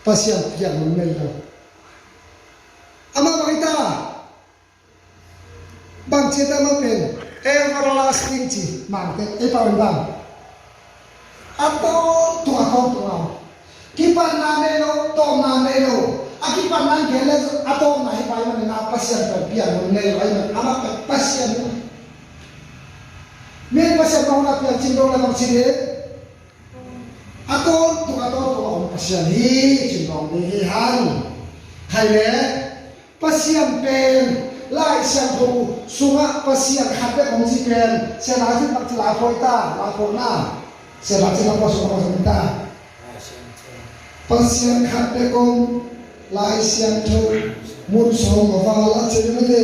pasien pian mun nei lo ama baita bang cheta ma pen everlasting chi mang te e pa bang ato tu kipan na nelo to na nelo akipan na gele ato na hi pai man na pasien per pian mun nei ai na ama pasien men pasien na pian chin do na bang chi de ato tu on pasien hi chin dong ni han khai le pasien pen lai siang thu sunga pasien khape ong chi pen se na chi pak la phoi ta la phoi na se la chi la pa su pa ta pasien khape kong lai siang thu mun som va la che me de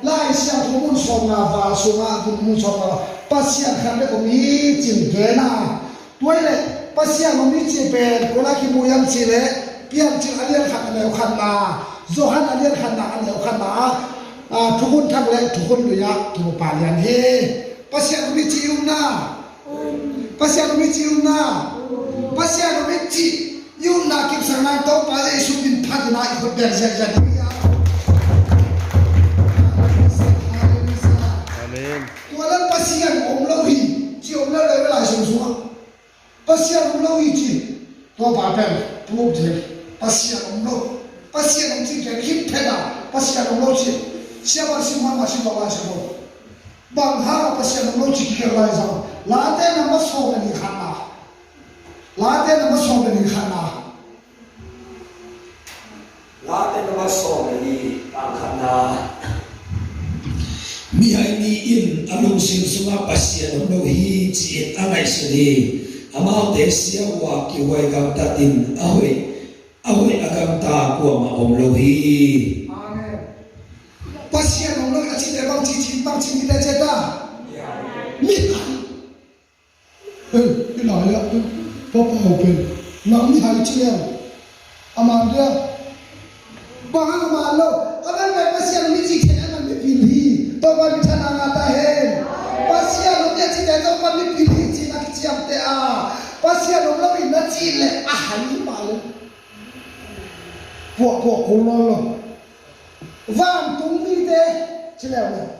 lai siang thu mun som na va sunga tu mun som na pasien khape kong hi chin ge na toile pasien mo mi chi pen ko la ki mu yam chi le pian chi alian khat na khan na zohan alian khan na an khan naทุกคนทั้งแหล่ทุกคนเลยอะทุกป่ายันเฮภาษาเราไม่จีอุนะภาษาเราไม่จีอุนะภาษาเราไม่จีอุนะกิบสังนันโตป่าเลยสุดินพัฒนาอีกคนเดียวจะดีอะตัวนั้นภาษาอมเลวีจีอมเลวีเวลาส่งส่งภาษาอมเลวีจีตัวป่าเป็นผู้เดียวภาษาอมเลภาษาอมจีแค่คิดแค่นั้นภาษาอมเลวีsiapa sih mama sih bawa siapa bang hara pasien lo cik kerja sama late nama soal ni khana late nama soal ni khana late nama soal ni khana mi hai ni in alung sim sunga pasien lo hi chi alai sini amau te sia wa ki wai gam tatin ahoi agam ta ko ma om lo hi pasien orang nak cakap bang cici kita cakap, ni kan, ni lah ya tu, papa open, nak ni hari cium, aman dia, bang aman lo, aman mai pasien ni cici kan ni pilih, tu bang kita nak ngata hen, pasien lo dia cici tu bang ni pilih cici nak cium te pasien lo ni nak cile, ni malu, buat kolor lo. Vam tung mi de chileu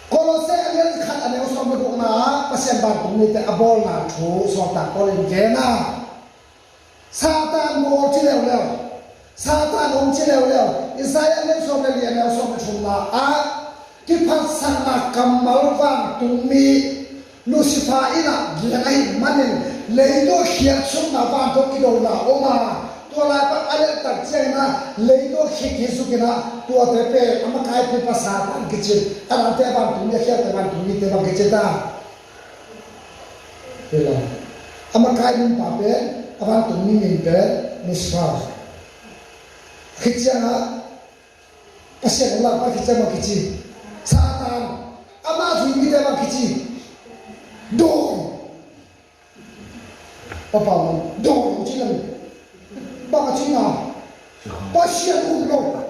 kolose alian khat ane osom do na pasien ban tung mi te abol na thu so ta kolin ge na satan mo chileu leo satan ong chileu leo isaiah ne so me lian osom thum na ki phang sang na kamal vam tung mi lucifer ina gianai manin leido hiat sum na ban to ki do na omaตัวลายปักอะไรตัดเจนะเลยตัวเขี้ยสุกินะตัวเตเปอเมกายเป็นภาษาอังกฤษอันนั้นแต่บางทุ่งเนี่ยแค่แต่บางทุ่งนี่แต่บางกิจตาเวลาอเมกายเป็นป่าเป็นบางทุ่งนี่เป็นมุสลิมกิจนะภาษาอังกฤษบางกิจบางกิจซาตานอามาทุ่งนี่แต่บางกิจโดนป้ามันโดนจริงbang Cina, pasien umlo,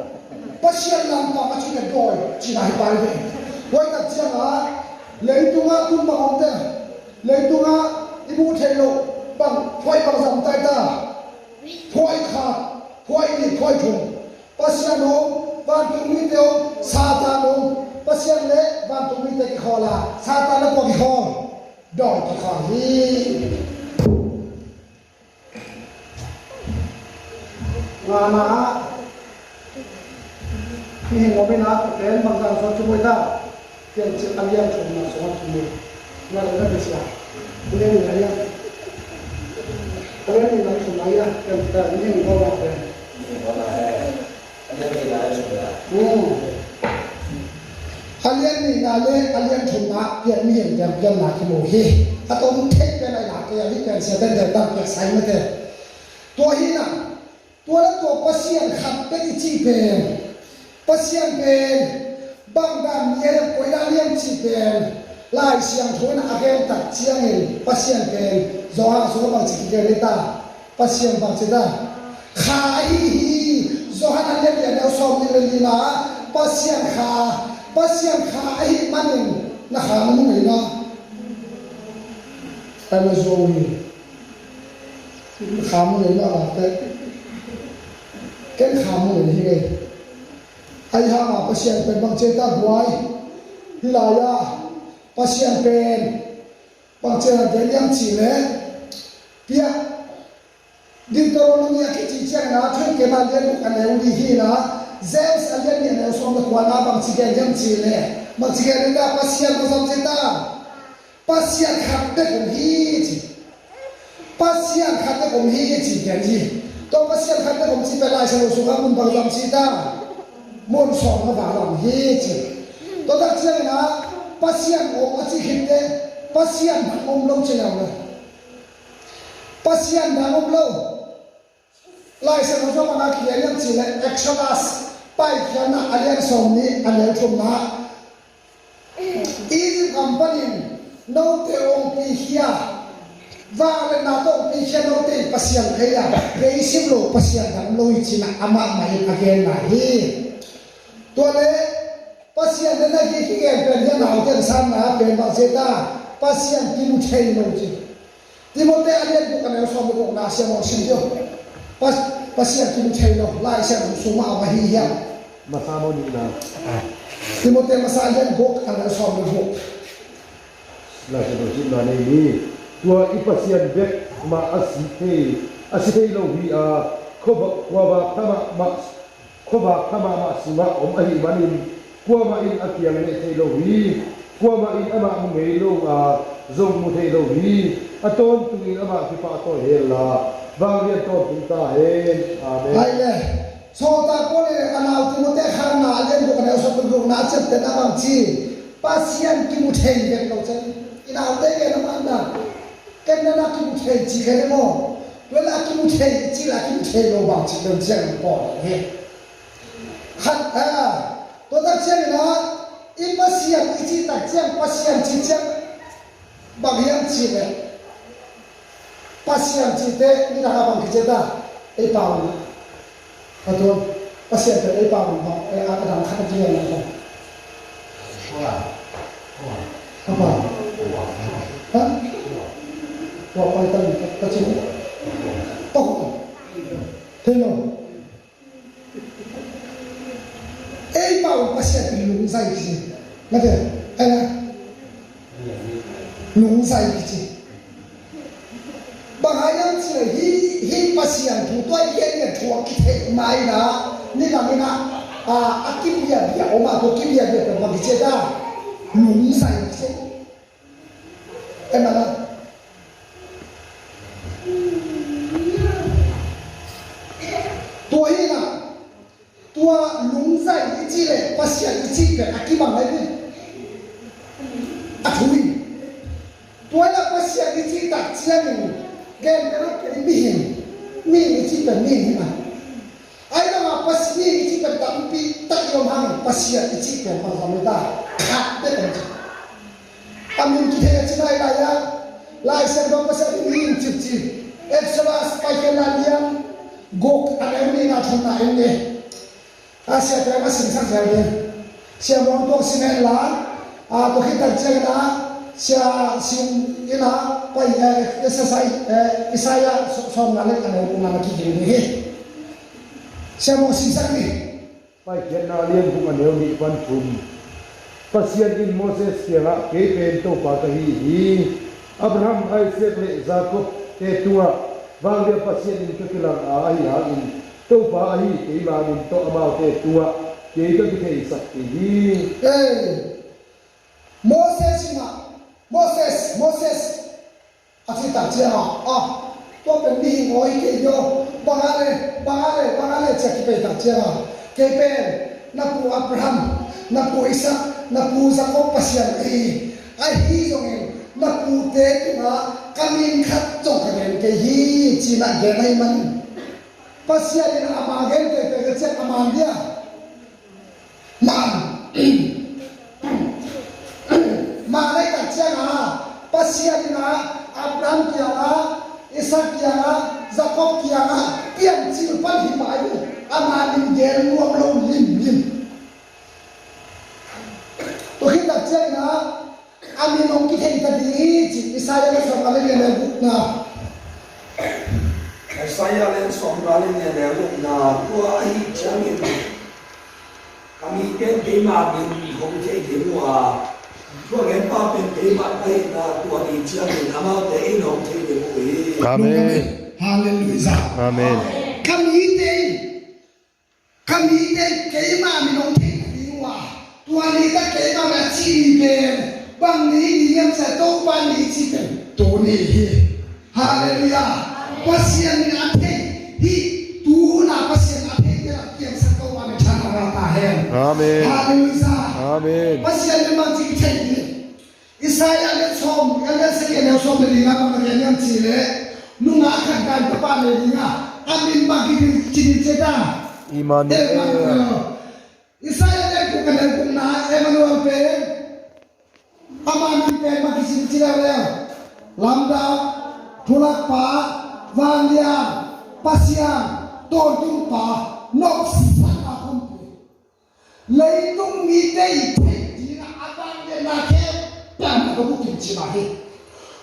pasien lampa Cina doi, Cina hipai deh. Woi tak Cina, leitunga kun bang onte, leitunga ibu thelo, bang, phoi bang sampai ta, phoi kha, phoi ni phoi thung, pasien ho, bang tumi teo, satan ho, pasien le, bang tumi te kikola, satan le po kikol, doi kikol. Ngana ni ngobe na ken bangdang so chumoi da ken chi alian chum na so chumoi na le na sia ni ni alian ni na chum na ya ken ta ni ngo ba ken alian ni na le alian chum na ken mi yen jam na ki mo he atom thek pe na ya ke ya ni ken se den da ta ke sai ma te to hi naตัวละตัวpasienขัดเป็นจีเป็นpasienเป็นบางด้านเยี่ยมกว่าเลี้ยงจีเป็นลายเสียงทุนอาเกนตัดเชียงเองpasienเป็นจอหาสุขบางจีเกลิตาpasienบางจีตาขายจอหาเลี้ยงเลี้ยงเอาสอบนี่เลยนะpasienขายมันเองนะขามันไม่นะแต่ไม่โจย khám người nó là cái khám người như vậy ai ha mà pasien pen bang cheta buai hilaya pasien pen bang cheta deliam chi le pia Deuteronomy cái chi chang na thoi ke ma le lu kan le hi na James alian ni na som ko na bang chi ke jam chi le bang chi ke na pasien ko som cheta pasien khap te ko hi chi pasien khap te ko hi chi ke ji to pasien khap te ko chi pe lai sa su ga mun bang jam chi ta môn sòng nó vào lòng hết chứ tôi đã chơi là pasien ôm ở chỉ hiện đấy pasien đang ôm lâu chơi nào rồi pasien đang ôm lâu lại sẽ nói cho mà nói kia nhân chỉ là Exodus bài kia là alian sòng ní alian thùng na Egypt company nấu tiêu ông pihia và lên nào tôi pihia nấu tiêu pasien thấy à cái xíu lô pasien đang lôi chỉ là ama mày again nàyตัวเล่ปัสยานนั่นคือที่แกเป็นยันเอาแต่สามนะเป็นบางเซต้าปัสยานที่มุเชยโนจิที่มุเตอเลียนบุกันเอาสมบูรณ์นาเสียมองสิ่งเดียวปัสยานที่มุเชยโนไล่เสียมสุมาเอาไว้เฮียมาซาโมนีนะที่มุเตมาซาเลียนบุกกันเอาสมบูรณ์ลาจะโดนจิตนาในนี้ตัวอีปัสยานเด็กมาอาศิเทโลวีขบว่าทำมาขบทำมาสิมาอมอหิบันินกัวมาอินอาเกียงเนเทโลวีกัวมาอินอามามุเมโลจงมุเทโลวีอาตอนตุอินอามาพิพาโตเฮลาบางเรียนโตตุตาเฮนอาเมนไอ้เนี่ยโซตาโกเล่อันเอาที่มุเตข้างหน้าเลียนบุกันเอาสมบูรณ์นาเจ็บแต่น้ำบางชีปัสยานที่มุเชยเด็กเราจะอินเอาได้แค่น้ำมันนะแค่นั้นที่มุเชยจีแค่นั้นเวลาที่มุเชยจีละที่มุเชยเราบางชีเดินเชียงก่อนเฮ้ขัดตัวตัดเชียงนะอีปัสยานอีจีตัดเชียงปัสยานจีเชียงบางอย่างจีเลยปัสยานจีเตนี่นะครับบางทีเจต้าไอ้ป่าวนะตัวปัสยานเป็นไอ้ป่าวนะไอ้อาการขัดเชียงนะครับapa hah wa pa tan ta chi to thế nào ai bảo pasien bị lúng say gì mà thế ai là lúng say gì bằng hai nhân chỉ là hi pasien thủ toại hiện nhận thuộc cái thể mai đó nên là akim bia oma to kim bia bia bằng cái chế ta lúng say gì em mà tuổi là tua lúng say cái chi này pasien cái chi về akim bằng cái gì thui tua là pasien cái chi đặt chia mình gen cái mihin cái chi về mihin mà ai đó mà pasien cái chi về đậm pi tắc yom hang pasien cái chi về bằng gì ta khát đấy còn gì amin kita yang cina ilaya, lai sebab pasal ini cuci. Exodus pakai lalian, gok ada ini ngathon na ini. Asia terima singsan saya. Sia orang tu sini lah, tu kita cakap na, sia sim ina pai exercise Isaya som nalik ada hukuman lagi ini. Sia mau singsan ni. Pai kena lian bukan dia ni pan pun. Pasien in Moses kira kepen to patahi Abraham Isaac le Jacob te tua bang dia pasien in kekilang ai in to pa ai ke ma in to ama te tua ke to ke sakti Moses ati tak cia to pen ni ngoi ke yo bangale cek pe tak cia ke pe na pu Abraham na pu Isaac na pu Jacob pasien ai hi jong na pu te na kamin khat jong ka ke hi chi na ge nai man pasien na ama gen te ke che ama dia man ma lai ta che na pasien na Abraham kia na Isaac kia na Jacob kia na pian chi pan hi mai ama lim gen luang lo lim to kita cek na amin ong kita tadi Isaya na sa kalian na saya len som ralin ne ne lu na tua hi changin kami ken ke ma bin hong che ke wa tua len pa pen ke ma ai na tua hi changin ama te in hong che ke mu e Amen. Hallelujah. Amen. Kami đây cái mà mình không thích đi qua tua đi các cái mà là chi về bằng lý đi em sẽ tốt bằng lý chi về tổ này hallelujah pasien ni ate hi tu na pasien ate ke la kiam sa ko ma chana ra ta hai Amen. hallelujah Amen. pasien ni mang chi thai ni Isaiah le som ya le se ke le som le nga ma ke nyam chi le nu nga khan kan pa pa le nga amin ba ki chi ni che da Emmanuel. Isaiah le ku ka le ku na Emmanuel pe aman pe ma ki chi chi la le lambda tulak pa vandian pasian tung pa nok sana kumpi leitung mi dei dina abang de na ke pam ko bukin chi ma he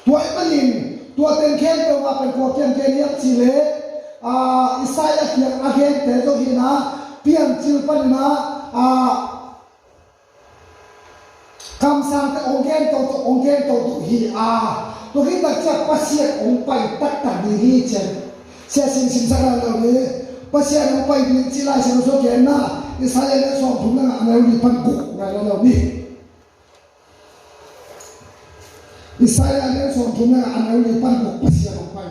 tua manin tua ten ken to wa pen ko ken ken yak chi le Isaiah yang agen te zo hina pian chil panina kam sang te onggen to hi tôi nghĩ là chắc bác sĩ ông bay tất cả đi đi chân xe xin sang là rồi bác sĩ ông bay đi chỉ lại xem số tiền na thì sao lại số thùng là anh em đi phân cục này là đi thì sao lại số thùng là anh em đi phân cục bác sĩ ông bay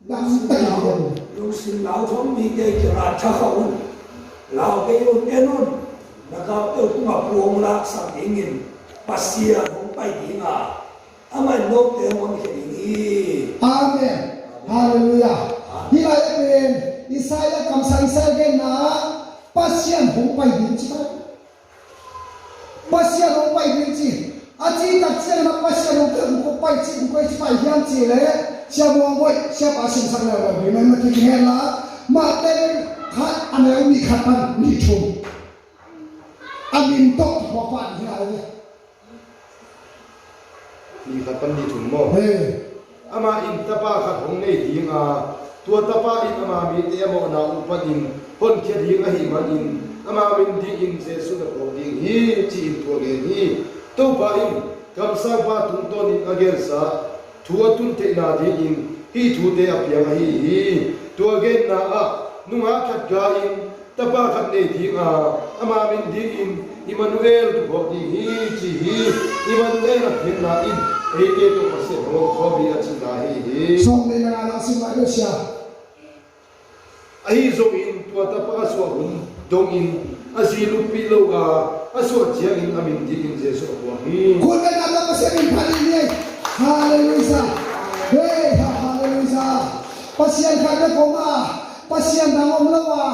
đang tất cả rồi lu sin lao thom mi ke ra cha khon lao ke yun enun na ka te tu ma puong la sa ingin pasia hong pai di nga amai nok te mon ke ni amen hallelujah hi lại bên Isaiah cầm sang Isaiah na pasien hong bay đi chứ pasien hong bay đi chứ aji tak siang na pasien hong ko bay chứ ko bay hian chứ le sia buang boy sia pasin sang la bi men ma ki hen la ma te khat ane mi khatan ni thum amin to ko pa ni la le Ni katan ni thum mo. he Ama in tapa khat hong nei dinga. Tua tapa in ama mi te mo na upadin. Hon khe dinga hi manin. Ama min di in Jesu na ko ding hi chi in to ge hi. To pa in kam sa ba tum to ni again sa thua tun te na di in hi thu te apyang hi to again na nunga khat ga in tapa khat nei dinga ama min di in Emmanuel to ko ding hi chi hi Emmanuel na phin na in Eke to pasir ho khobi achina hi song le na la sim la le sia ahi zo in tua ta pa so hun dong in asilu pilo ga aso chiang in amin di in jesu ko hi ko le na la pa se min phali ni hallelujah he hallelujah pasien kha le ko ma pasien na ngom la wa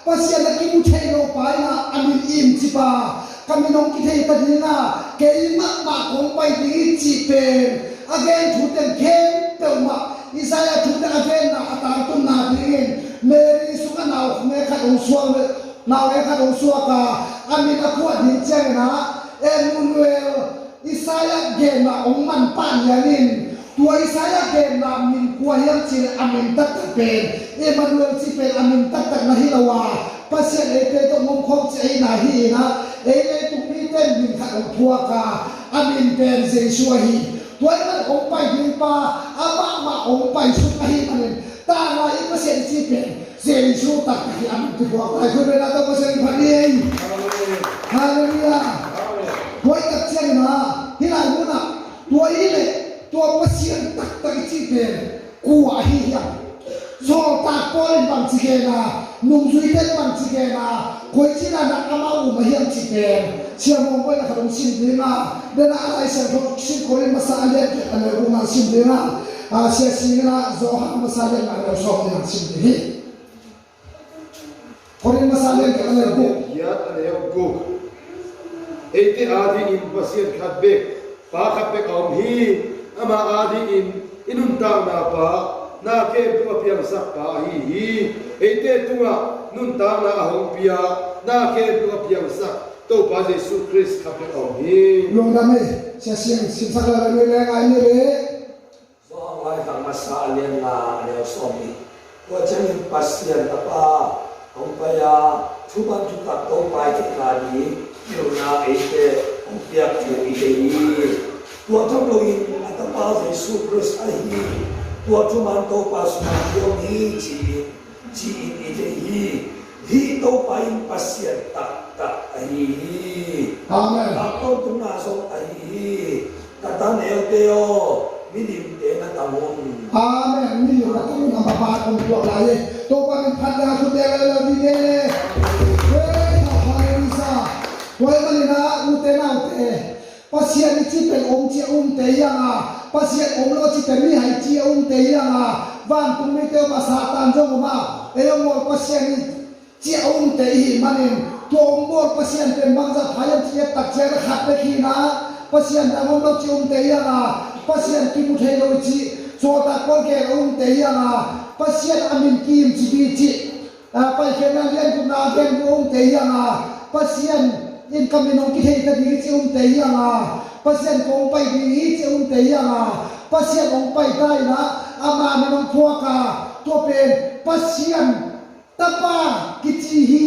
pasien na ki mu thai lo pa na amin im chi pa kami nong ki thei ta dina ke ma ma kong pai di chi pe again thu ten khem pe ma Isaiah thu ten again na atar tum na din Mary su ka naw me kha dong suwa me naw e kha dong suwa ka amin a khu din chang na Emmanuel Isaiah gen na ong man pan yanin tua Isaiah gen na min kwa yang chi amin tat pe Emmanuel chi pe amin tat na hilawa pasien ete to mong khom che na hi na ete tu mi ten bin kha ong thua ka amin pen Jesu hi tua na ong pai din pa ama ma ong pai su ka hi manen ta la i pasien chi pe Jesu tak hi amin tu thua ka ko na ta pasien phani hallelujah tua i tak chen na hi la mu na tua i le tua pasien tak tak chi pe ku a hi ya so ta ko len bang chi ke na nung zui ten bang chi ke na koi chi na na ama u ma hiam chi ke sia mo ko na ka dong sin de na de na ai sa do sin ko len ma sa ale ke ana u ma sin de na sia si na zo ha ma sa le na so na sin de hi ko len ma sa le ke ana ko ya ane go ete adi in pasir khat be pa khat be kaum hi ama adi in inun ta na pa na ke tu apiang sak pa hi ete tunga nun ta na ahong pia na ke tu apiang sak to pa Jesu Christ khat be kaum hi long da me sia siang sin sa la le le ai ne le so lai tang ma sa lien na le so mi tua changin pasien tapa ông paya thu ban thu tak to pai ke la ni yo na ite ông pia ke ite ni tua thong lo in atapa Yesu Christ ai tua thu man to pas ma yo ni chi ite hi to pai pasien tak ai Amen. tak to tu na so ai ta neo teo minim te na tamon Amen. Ni yo ka tu na baba kon tu la ye. To pa min phat na tu de la vi ne. Hallelujah. Wai ma ni na u te na te. Pasien ni chi pen om chi te yang a. Pasien om lo chi pen ni hai chi te yang a. Van tu mi te ba satan jo ma. E yo mo pasien ni chi te hi manin. Tu om mo pasien pen bang za phayan chi tak che khat pe khi na. Pasien da om lo chi te yang a. Pasien ki mu thei lo chi so ta kon ke te yang a. Pasien amin kim chi bi chi. Pa ke na lian ku na gen te yang a. Pasien in kaminong ki thei ta di chi te yang a. Pasien kong pai di chi te yang a. Pasien ong pai tai na ama minong phua ka to pen pasien tapa ki chi hi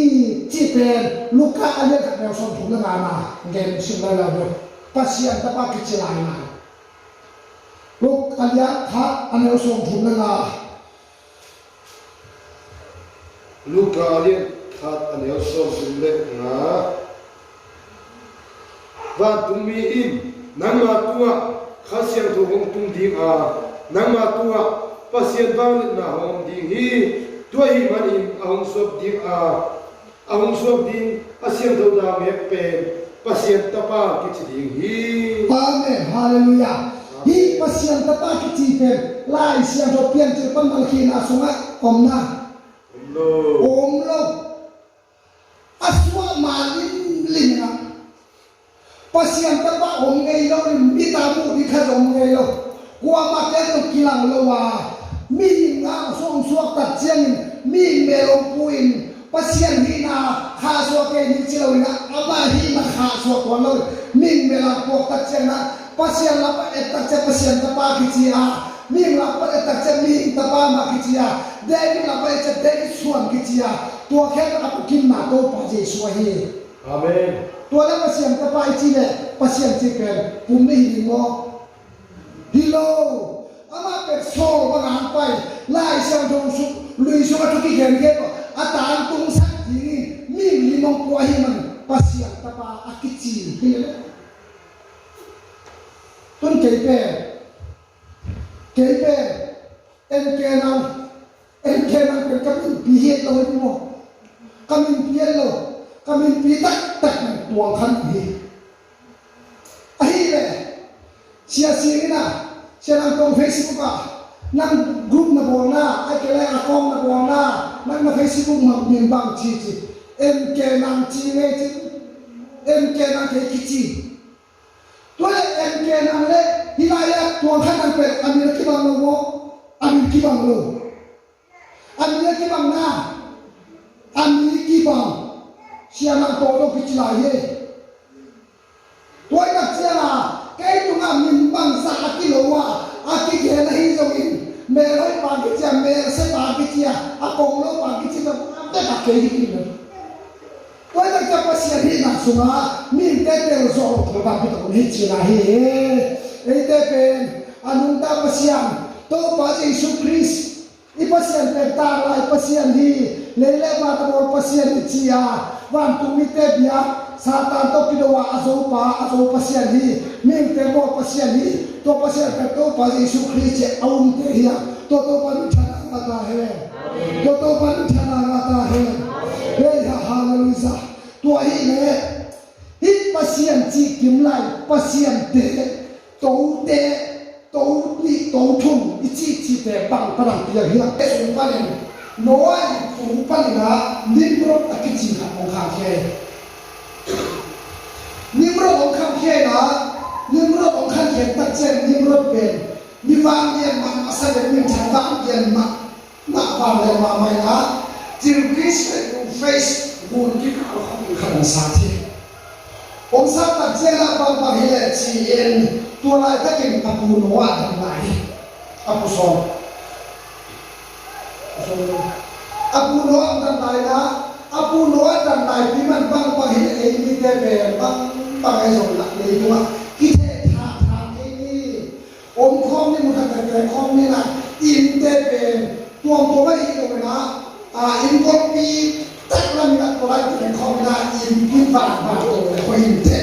chi pen luka ale ka ne son thung na na gen sim la la do pasien tapa ki chi lai na luk alia kha ane son thung na Luka alien khat anel som sumle na va tumi in nangma tua khasiang thu hong tung ding a nangma tua pasien bang na hong ding hi tua hi man in ahong sop ding a ahong sop ding asiang tho da me pen pasien tapa ki chi ding hi Amen. Hallelujah. Hi pasien tapa ki chi pen lai siang tho pian chi pan mal khi na sunga om na no om lo aswa malin linga pasien tapa om ngei lo mi ta mu di kha om ngei lo kwa ma ke lo kilang lo wa mi nga song suak ta chiang mi me lo puin pasien hi na kha so ke ni chi lo na ama hi na kha so ko lo mi me la ko ta chiang na pasien la pa et ta che pasien tapa ki chi a mi la pa et ta che mi tapa ma ki chi a de mi la pa et de suan ki chi a to khe na ku kim na to pa je so hi amenตัวนั้นมาเสียงกระไปจีเนี่ยมาเสียงจีเป็นปุ่มไม่หินงอฮิโลอามาเป็นโซ่บางอันไปไล่เสียงตรงสุลุยสุกทุกที่เห็นเก็บอาตานตรงสักทีมีลิมงกัวหิมันมาเสียงตะปาอากิจีฮิโลต้นเกยเป้เอ็นเกนังเป็นกำลังปีเฮตเลยพี่โมกำลังเพี้ยนเลยkami pitak tuang kan hi ahi le sia na sia nang tong Facebook ka nang group na bo na ai ke le akong na bo na nang na Facebook ma min bang chi em ke nang chi nge chi em ke nang ke ki chi to le em ke nang le hilaya tuang kan nang pe amir ki bang lo amir ki bang lo amir ki bang na amir ki bang siya nang todo kichila ye toy nak siya na kay tunga mimbang sa akilowa akige na hizongin meron pagi siya meron sa pagi siya akong lo pagi siya ate kakay dikino toy nak siya pa siya hina sunga min tete usoro pagpapit ako hichila he ete pen anong ta pa siya to pa si Yesu Christ ipasyan pagtara ipasyan hi lele mata mo pasyan siya wan tumite biya satan to kidawa azo pa siya hi min te mo pasyan hi to pasyan pe to pa Yesu Christ aum te hiya to pa chana ngata he to pa chana ngata he hey hallelujah to hi ne hi pasyan chi kimlai pasyan te to ni to thum ichi te bang parang pia hiya e pa ne noai fu pa na nimro akichi ha ong kha ke nimro ong kha ke na nimro ong kha ke ta chen nimro pen ni wang yen ma asa de min thang wang yen ma ba le ma mai na jil kris face gun ki ka kha sa thi ong sa ta chen la ba hele chi en tua lai ta kin apu noa thang lai apu so apu no dan dai na apu no dan dai pi man bang bang hi ei mi te be bang bang ai zong la le tu ma ki the tha tha ke ni om khom ni mu ta te khom ni na in te be tuang to ba hi lo na in ko pi tak la mi na to la te khom na in pi ba ba to le ko in te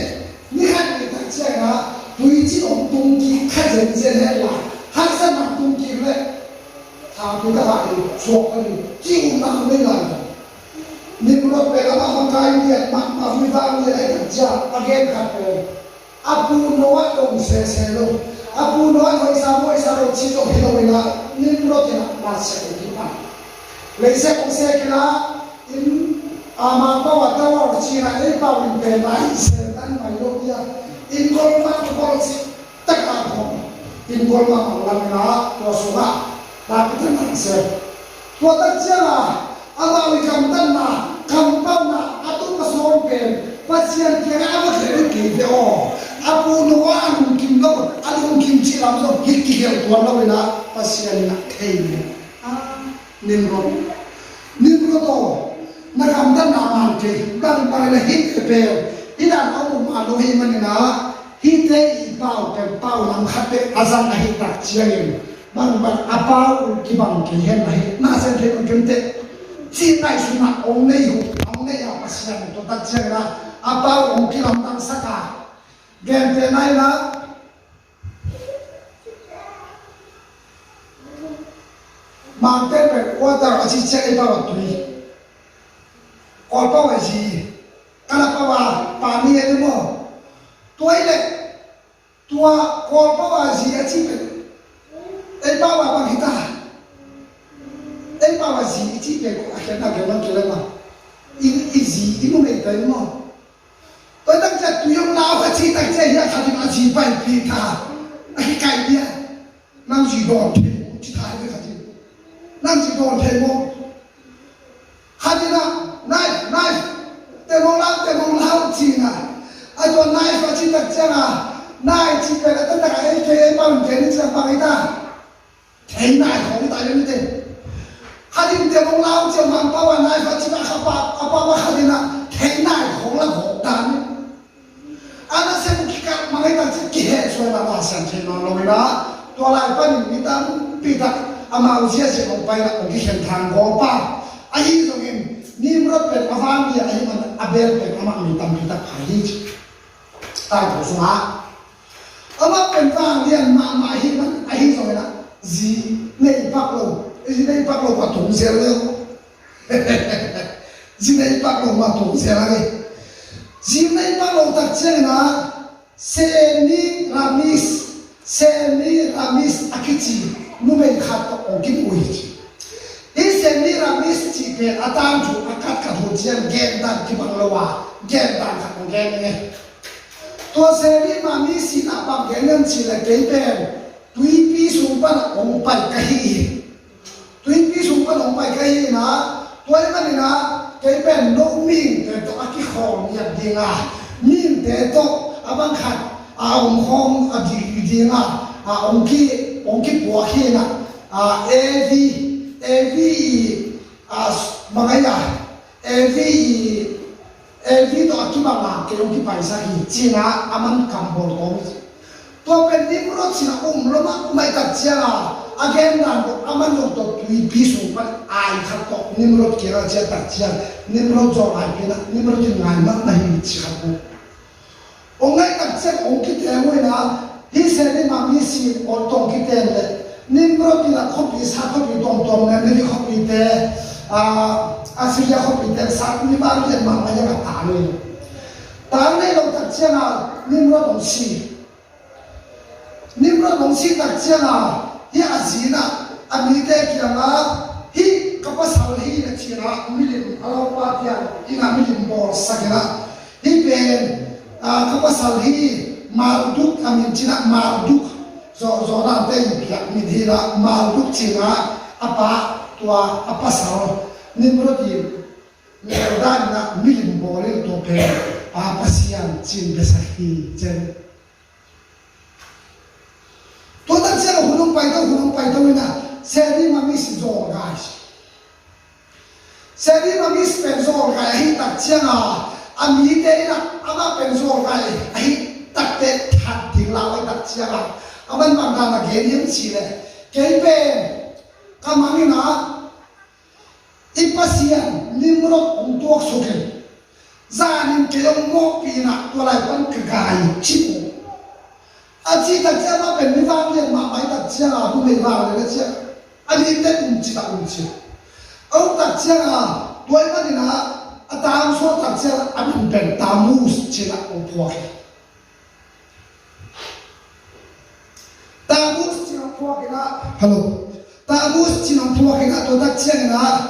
ni han ni ta che na tui chi om tung ki kha zen zen he la han sa ma tung ki leทางที่ตลาดชกกันจิ้วน้ำไม่ไหลนี่มันเป็นอะไรบางการเนี่ยมาวิจารณ์เนี่ยไอ้จ้าอาเกนขัดเลยอาปูน้อยตรงเสียลงอาปูน้อยคอยสามวยสามชิโตฮิโรเวนะนี่มันจะมาเสียที่บ้านเลยเสียของเสียกันนะอินมาก็ว่าแต่ว่าชีนะไอ้ป่าวมันเป็นไรเสียนั่นไม่รู้เนี่ยอินคนมาทุกคนสิตักอาของอินคนมาของเราเนี่ยตัวสุภาพtapi tenang sih. Tua terjela, awal kamdan na, kampau na, atau pasompen, pasien kira apa kira kita oh, apu nuan mungkin lo, ada mungkin cilam so, hiki kira tuan lo na, pasien nak kain, nimro to, na kamdan na mangke, bang bang na hiki pel, ina kamu malu himan na, hite ipau kempau nam khape azan na hitak ciangin. Bang apa kibang kihen nahi nasen ke kente cintai suna ongne apa siang to tak cera apa ong kilam tang saka gente nai na mangte pe water aci cek iba watui apa wasi kana pa pani itu mo toilet tua apa wasi aci pe ei bawa bang kita ei bawa si iti pe akhirnya gelang gelang ini easy ini mai tai mo tôi đang chạy tuyên lao và chỉ tại chạy hiện thành là chỉ phải bị thả cái cái kia năng chỉ đòn thế chỉ thay cái gì năng chỉ đòn thế mo hai đi nào này để mong lao chỉ na ai còn này và chỉ tại chạy à này chỉ phải là tất cả cái bằng cái này bằng cái ta thế này không tại như thế hai đi để mong lao chỉ mang bao này và chỉ là apa hai đi nào thế này không là khổ đàn ana se mukika mangaita kihe so na basan chino lomina to la pa ni mitam pita ama usia se ko pa na ko kihen thang go pa ai so ngin nimrod pe avan ya ai man abel pe ama mitam pita phali ta ko so ha ama pen vang lian ma hi man ai so na ji nei pak lo pa tung se le ji nei pak lo ma tung se la ge Jimai malu tak cina semi ramis akici numen kata ogin uji. Ini semi ramis cike atam ju akat kahujian gendan kibang lewa gendan kat gengen. Tua semi ramis si napam gengen cile kepen tui pi sumpan ompai kahi. Tui pi sumpan ompai kahi na tua ini na kepen no ming to aki khom ya dinga ming te to abang khat om khom adi dinga om ki po khi na ev mangaya ev to aki ma ke om ki paisa hi china aman kambol to pen ni pro china loma mai tak chia again na aman lo to tui bisu pa ai khat to nimrod kira chia tak chia nimrod jo ai pina nimrod ki ngai ma na hi chi khat ko ongai tak chia ong ki te ngoi na hi se ni ma mi si on tong ki te le nimrod ki na khopi sa khopi tong na ni khopi te asiya khopi te sa ni ba ri ma ma ya ta ni lo tak chia na nimrod ong si tak chia na hi azina amite kianga hi kapasal hi na china milim alapa pia ina milim bor sakena hi pen kapasal hi marduk amin china marduk zo na te pia midhira marduk china apa tua apasal nimrodi merdan na milim bor to pe apasian chin besahi jen to tak siya hunong pai to na seri mami si zo guys Seri mami spensor kai hi tak chianga ami te na ama pensor kai hi tak te that ding la wai tak chianga aman mang na gen him chi le ke pe kamami na ipasian nimrok untuk suken zanin ke yong mo pina to lai pan kai chi aji tak chianga pen mi wang le ma mai tak chianga bu me wang le chianga ani te chi ta chi ông đặt chiang à đuôi mắt thì là tam số đặt chiang anh bên tam mus chỉ là ông phò tam mus chỉ là phò cái đó hello tam mus chỉ là phò cái đó tôi đặt chiang là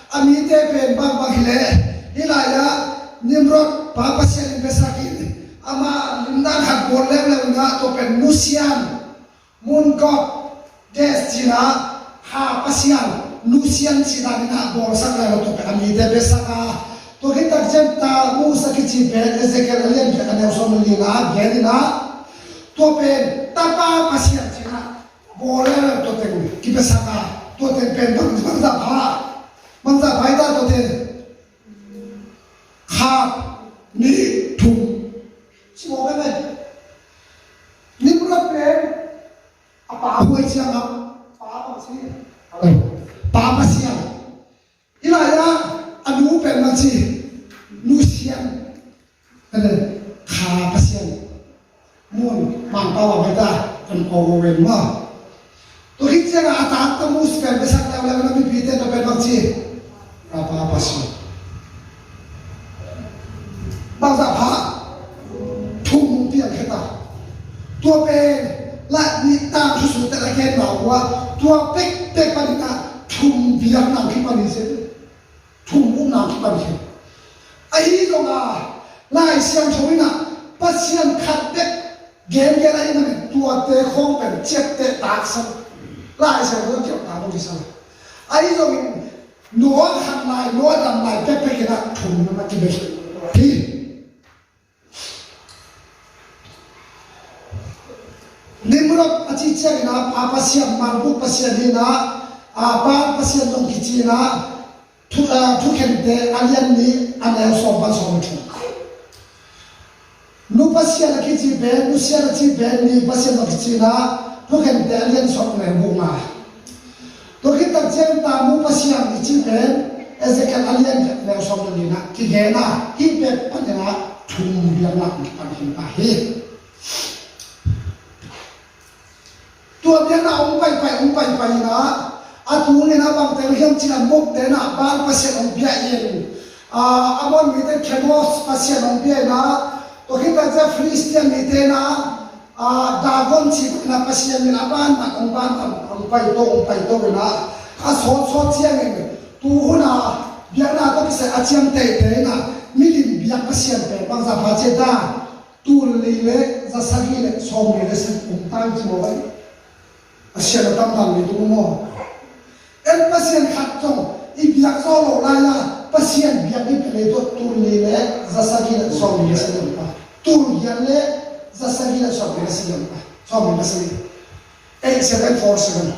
anh ấy thế bên bang bang hele đi lại là nimrod papa siang besakin ama lindan hạt bồn lem lem đó tôi bên musian mun god des chỉ là ha pasian Lucian Sidana Borsaka to Kami de Besaka to hit a genta Musaki Ben Ezekiel and Somlina Genina to pen Tapa Pasiatina Borer to ten Kibesaka to ten pen Manza Paida to ten Ha Ni Tum Smoke Nimra pen a Pahu Chianga Papa Papa siang, ilaya anu permasi, Lucian, ada kha siang, mun mantau apa dah, kan kau ma. Tu kita nak atas temu sepen besar tahu lagi nabi pite tu permasi, apa siang. Bangsa apa? Tum tiang kita, tua pen, la ni tam susu terlalu bawa, tua pek pada thum biang nang ki pani se thum bu nang ki pani se ai lo nga lai siam choina pasian khat de gen ge lai na tua te khong pen chep te tak sam lai siam ko chep ta bo sa ai lo min no han lai no dam lai pe pe ke na thum na ma ki be ki nimrod achi che na pa pasian mar bu pasian ni na apa pasien dong kicina tu kente alian ni ana sopan sopan nu pasien kici ben nu sia kici ben ni pasien dong kicina tu kente alian sopan bunga to kita centa mu pasien kici ben ezekiel alian ne sopan ni na kigena hipe panena tum biar nak panhin ahi tu biar na umpai na atu ni na bang tel hiam china mok te na bal pasien on bia yen amon mi te khemos pasien on bia na to kita ja philistine mi te na dagon chi na pasien mi na ban on pai to na so chiang ni tu huna bia na to kise achiam te na milim bia pasien pe bang za pha che da tu li le za sagi le som le se tang chi mo vai asia tam ni tu mo el pasien khatong ibiak solo laya pasien biak ni pele to turni le zasagi le som ni se pa tur yan le zasagi le som ni se pa som ni se 8747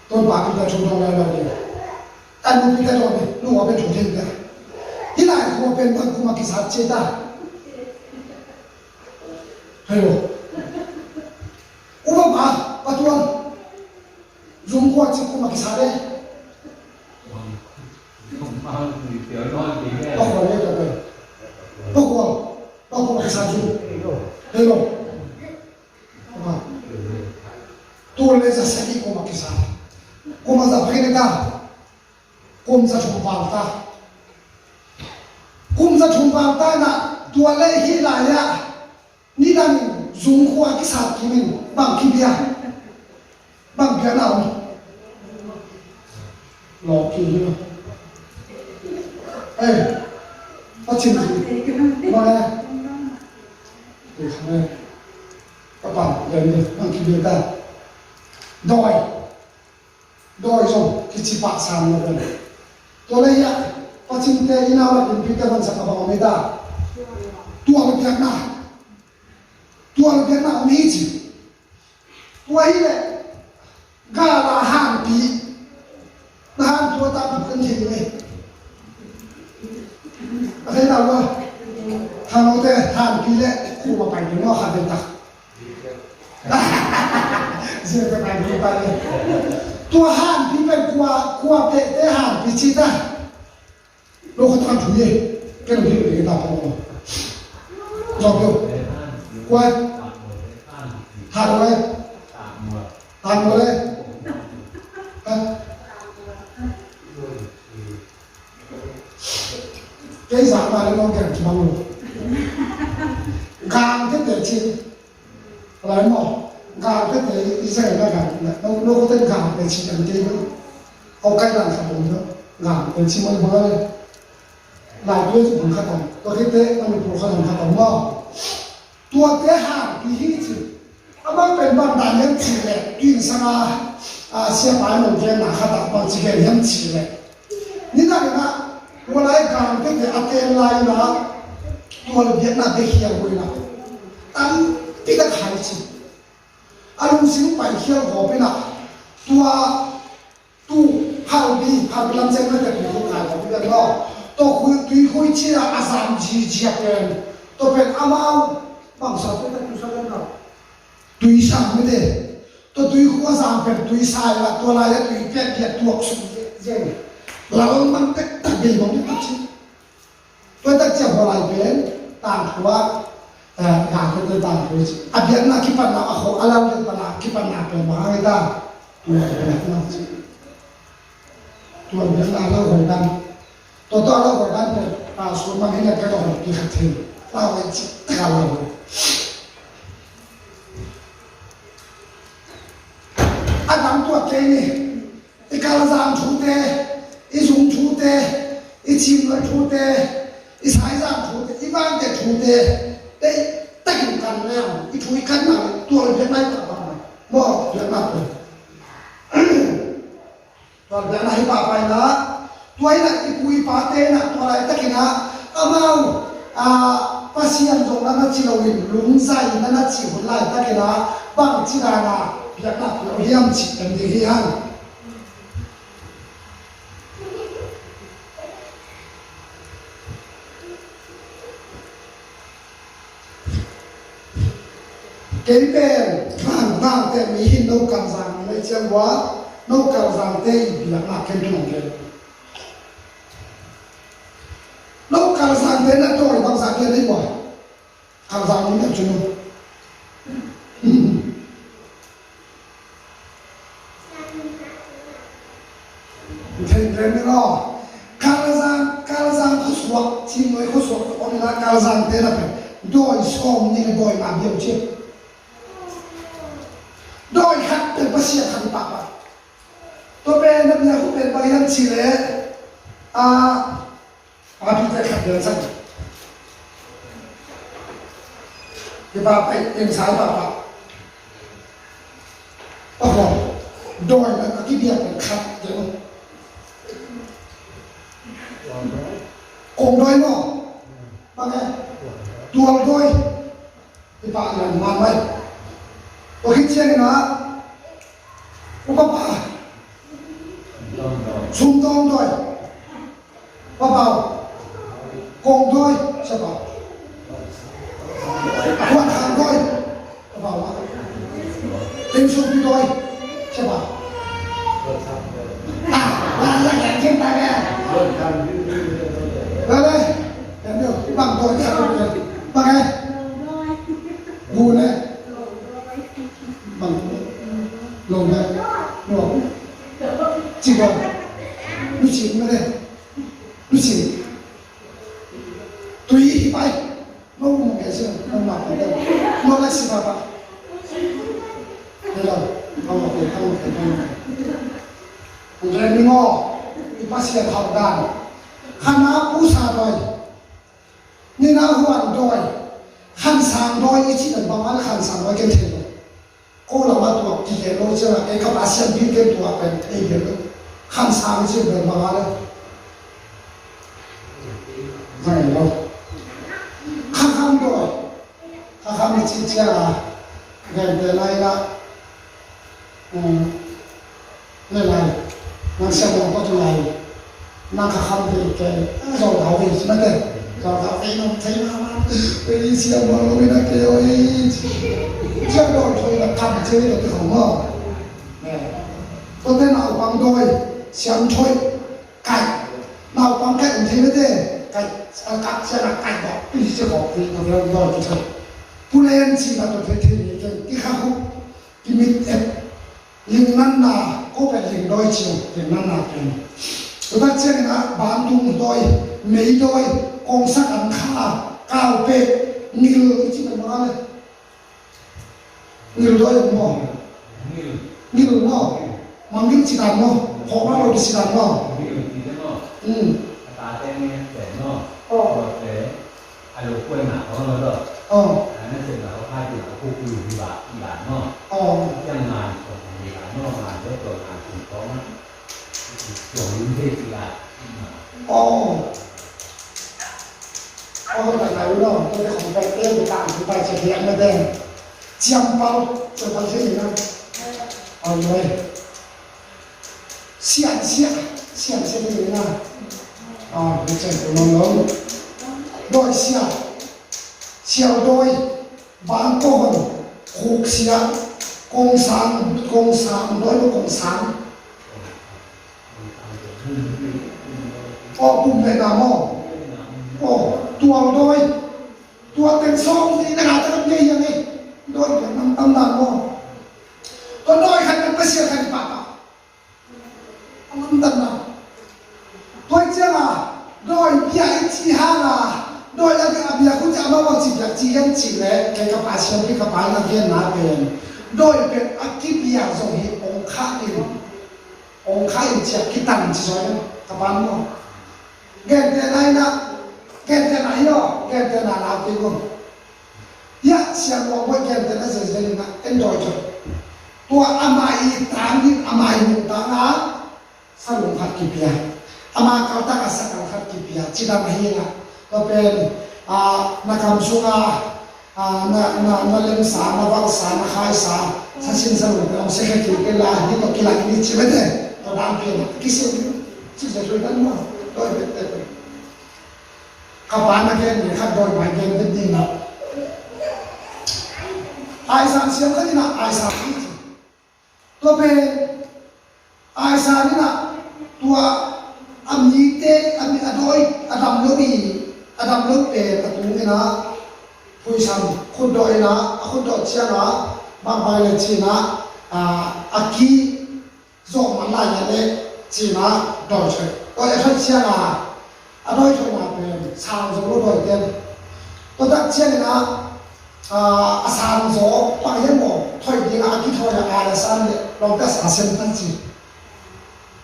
ton pa ki ta chung dong la la ni an ni ta do ni lu wa be chung tin da ila ko pen ba ku ma ki sa che da hello ubama patuan zungkwa chiku makisare Bako makisaju hello tole za sagi ko makisare kuma za prineta kumza chumpalta na tuale hilaya ni dan zungkwa kisat kimin bang kibia naon lo ki pachin mana apa dan bang kibia ta doi so kici pak sam no ben to le ya pachin te ina wa bin pita ban sa ba me da tua biak na umi ji ตัวนี้แหละกาลาห้ามปีห้ามตัวตามถูกกันทีเลยอะไรนะวะทางโน้นห้ามปีเลยคู่มาไปถึงว่าขาดเป็นตาเสียกันไปเลยตัวห้ามปีเป็นกลัวเตะห้ามปีชีตาโลกทั้งถุยก็เลยที่เป็นตาพงจบอยู่กลัวหาเลยหาเลยเกี่ยสามมาแล้วน้องแก่ที่มาลูกางก็เตะชิ้นอะไรมั้งกางก็เตะอีเซ่แล้วกันน้องลูกก็เตะกางเป็นชิ้นอันเดียวเอาใกล้หลังสมบูรณ์แล้วกางเป็นชิ้นมันเบอร์หลายด้วยผมขัดกันตัวที่เตะต้องมีโปรขัดกันขัดกันว่าตัวเตะห่างปีที่สิอามันเป็นบางด่านยังจีเลยยื่นสง่าเสียไปหนุ่มแกหนาขัดบางจีแกยังจีเลยนี่นั่นนะวันไหนการที่จะอัดเต็มลายนะตัวเวียดนามได้เขียวไว้นะตั้งปีละขายจีอารมณ์สิ่งไปเขียวหัวไปนะตัวตู้พาบีพาบีลำเส้นไม่ได้เป็นผู้ขายของเพื่อนเราตัวคุยเชี่ยอาสามจีเจียเป็นตัวเป็นอามาบางสัตว์เป็นผู้ชายเราตุยสั่งไม่ได้ตัวตุยหัวสั่งเป็นตุยสายละตัวลายตุยเปียกเปียกตัวสุดเจ๋งเรามันเต็มตะเกียบมันตัดชิ้นตัวตะเกียบหัวลายเป็นต่างหัวงานเป็นต่างหัวอาเบียนนักขีปนาเขาอาลังเป็นปนาขีปนาเป็นมาให้ได้ตัวเป็นนักชิ้นตัวเบียนอาลังหัวดันตัวอาลังหัวดันเป็นส่วนมันให้เราแค่ต้องกินขัดเทเราไว้จิตกาลเราอันนั้นตัวเก่งนี่อีกาลซามชูเตอีซุงชูเตอีชิมเลยชูเตอีสายซามชูเตอีบ้านเด็กชูเตได้ตั้งกันแล้วอีชูอีกันมาตัวเพียงไม่ตัดบ้างบ่เพียงมากเลยตอนเพียงให้ป่าไปนะตัวนี้อีปุยป่าเตนะตัวอะไรตะกี้นะอามาภาษีอันตรงนั้นจีเราวินลุงใจนั้นจีหุ่นไล่ตะกี้นะบางจีรานะเพียงนักเราเฮียมจีกันดีเฮียนเก็บเป็นข้างหน้าแต่มีหินนกกำสังในเชียงว่านกกำสังเตยเบียกหนักเข้มข้นเลยนกกำสังเตยนั่นตัวกำสังเตยได้บ่กำสังนี่แบบชุนเห็นเรื่องนี้ก็กำสังเขาสวดที่มือเขาสวดคนละกำสังเตยนั่นเป็นโดยสมนี่โดยมาเดียวเชื่อโดยขัดเป็นภาษาขันปากตัวเป็นนักเรียนผู้เป็นใบยันชีเลพี่จะขัดเดินสักที่ป้าไปเอ็นสายป้าโอ้โหโดยแล้วก็ที่เดียวเป็นขัดเดี๋ยวโกงโดยมั้งว่าไงตัวโดยที่ป้าอย่างมันไว้โอ้ยเชี่ยนี่นะอุปปาชุมตองด้วยป้าเบากงด้วยใช่ป่ะขวดทางด้วยป้าเบาวะเป็นชุมด้วยใช่ป่ะร้านละแข่งเช่นตายแน่เลยเดี๋ยวบางตัวจะเป็นว่าไงดูเลยบางลงเลยหนวกจีบลูกชิ้นไม่ได้ลูกชิ้นตุยไปน้องมึงแกเชื่อน้องหนักไปได้น้องเล็กสิบ้าเดี๋ยวเอาไปผมเรียนไม่งออีภาษาทางด้านคณะผู้ชายด้วยนี่นะหัวด้วยขันสามด้วยอีที่เป็นบางอันขันสามด้วยกันเถอะก็เรามาตัวกี่เหตุใช่ไหมไอ้กับอาเซียนพี่เก็บตัวเป็นไอ้เหตุขันสามที่เป็นบางอันเลยไม่เราข้างด้วยข้างไม่ชี้เจ้าเงินเดือนอะไรละ นั่นไงมันเสียงก็จะไงนั่งข้ามไปแกเราเขาไปใช่ไหมเด็กเราเขาไปน้องใช้มาไปเสียงมาเราไม่ได้เกี่ยวเชื่อโดนช่วยกับทำเชื่อกับของพ่อตัวเต้นเอาฟังโดยเสียงช่วยไก่เราฟังแค่อุ่นที่ไม่ได้ไก่กัดเสียงไก่บอกพี่เสียงบอกพี่เราย่อยจะใช่ผู้เล่นชีวิตตัวเท่ๆกันที่เขาที่มีเอ็ดลิงนั่นน่ะก็เป็นลิงโดยชิวลิงนั่นน่ะเป็นตัวเจ้าเนี่ยบางทุ่งโดยไม่โดยกองสักอันข้าก้าวเป๊ะงิลที่เป็นมาเลยงิลโดยมั้งงิลมั้งมันงิลสิดานมั้งพอมาเราดิสิดานมั้งตาเต้นเนี่ยเสร็จเนาะเสร็จไอ้ลูกกล้วยหนาเขาเนาะนั่นเสร็จแล้วเขาพาอยู่กับผู้อยู่ที่บ้านเนาะยังงานของที่บ้านเนาะงานเยอะตัวงานถึงเขานะส่งลิ้นเทศที่บ้านแต่ไหนเนาะตัวของไปเต้นไปตามไปจะเลี้ยงไม่ได้เจียมเป้าจะทำที่ไหนนะเอาเลยเสียที่ไหนนะไม่ใช่ตัวน้องโดยเสียโดยบางคนขุกเสียกงสามโดยกงสามปุ่มเลยนะมอตัวโดยตัวเป็นซองนี่นะครับจะเป็นยังไงโดยเป็นน้ำตาลมอก็โดยใครเป็นเปอร์เซ็นต์ใครปากน้ำตาลตัวเจ้าโดยเบียร์ที่ห้าโดยแล้วก็เบียร์คุณจะมาว่าจีบจากจีนจีเลยแกกับอาเซียนที่กับไปนักเรียนนาเป็นโดยเป็นอากิเบียร์ส่งให้องค์ข้าอินจากกิตันจีสอยกับบ้านมั่งแกเดินไหนนะแกเดินไหนเนาะแกเดินอะไรที่กูยะเสียงว่าแกเดินอะไรเสียงนะเอ็นดอยจดตัวอามาอีตามที่อามาอีมุตานะสรุปขัดกิเบียร์อามาเขาตั้งสักการขัดกิเบียร์จีดามาฮีนะก็เป็นนักการสุขานักเล่นสารนักวักสารนักขายสารทั้งสิ้นสรุปเราเสกกิเกล้านี่ก็กีฬาที่ชีวิตเนี่ยตัวดำเป็นกิเซนที่จะช่วยกันมั้งโดยเป็นกับบ้านนักเรียนเนี่ยขัดโดยหมายเกณฑ์เป็นดีนะไอซานเสียงก็ที่น่ะไอซานตัวเป็นไอซานนี่น่ะตัวอามีเตอามีอดอยอดัมโลบีอดัมโลเปประตูนี่นะผู้ชายคนดอยนะคนดอยเชียนะบางใบเลยจีนะอากีโซมันลายเนี่ยจีนะดอยเฉยดอยเขาเชียนะอดอยชนะเป็นสามโซโลดอยเต็มตัวตัดเชียนะสามโซปังยังหมดถอยดีอากีถอยอะไรสันเนี่ยเราก็สามเซนตั้งจี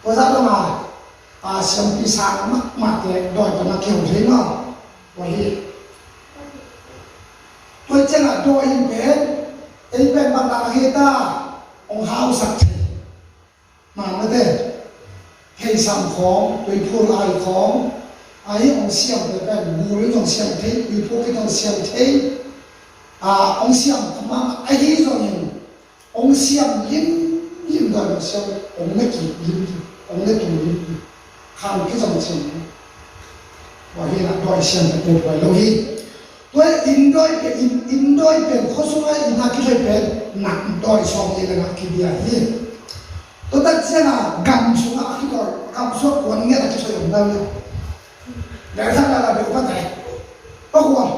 ตัวตัดมาเสียงปีศาจมากเลยโดยจะมาเกี่ยวที่นั่นวันนี้ตัวเจ้าโดยเป็นบางนาเฮต้าองค์หาวสักทีมาไม่ได้ให้สังของตัวผู้ลายของไอ้องค์เสียงเป็นบูริองเสียงเทวิผู้ที่ต้องเสียงเทองค์เสียงทำไมไอ้ที่ตัวนี้องค์เสียงยิ้มโดยเสียงองค์ไม่กี่ยิ้มองค์ไม่กี่ยิ้มข้ามที่สองสิ่งว่าที่นักดอยเชียงตะปูไปแล้วที่ตัวอินดอยเป็นข้อสุดท้ายนักที่เป็นนักดอยสองที่เป็นนักที่เดียร์ที่ตัวตัดเส้นกำสุนัขที่ดอยกำสุดวันนี้นักที่ช่วยผมได้เลยเดี๋ยวท่านอะไรเป็นคนไหนก็ควร